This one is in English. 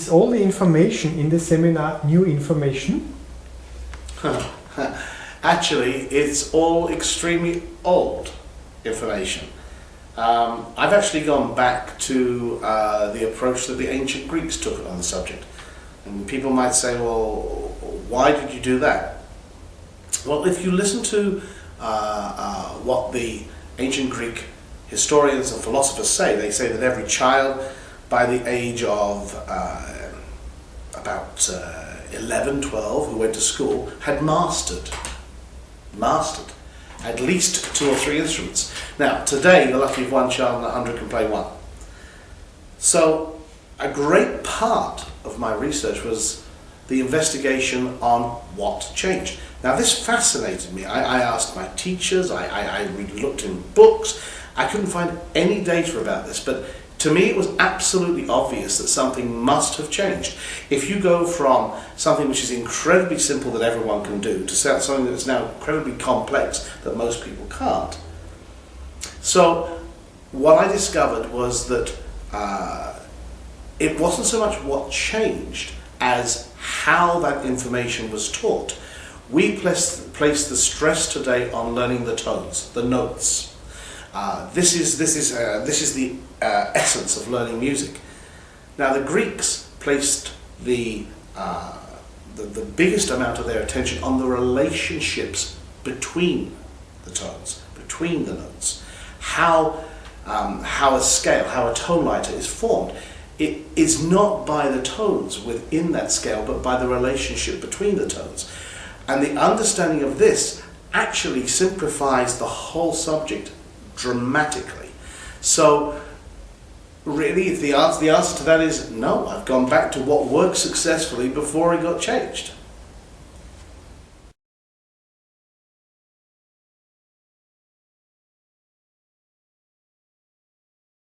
Is all the information in the seminar new information? Actually, it's all extremely old information. I've actually gone back to the approach that the ancient Greeks took on the subject. And people might say, well, why did you do that? Well, if you listen to what the ancient Greek historians and philosophers say, they say that every child by the age of about 11, 12, who went to school, had mastered at least 2 or 3 instruments. Now, today, you're lucky if one child in 100 can play one. So, a great part of my research was the investigation on what changed. Now, this fascinated me. I asked my teachers, I really looked in books. I couldn't find any data about this, but to me it was absolutely obvious that something must have changed. If you go from something which is incredibly simple that everyone can do to something that is now incredibly complex that most people can't. So what I discovered was that it wasn't so much what changed as how that information was taught. We place the stress today on learning the tones, the notes. This is the essence of learning music. Now, the Greeks placed the biggest amount of their attention on the relationships between the tones, between the notes, how a scale, how a tone lighter is formed. It is not by the tones within that scale, but by the relationship between the tones. And the understanding of this actually simplifies the whole subject dramatically. So really, the answer to that is no. I've gone back to what worked successfully before it got changed.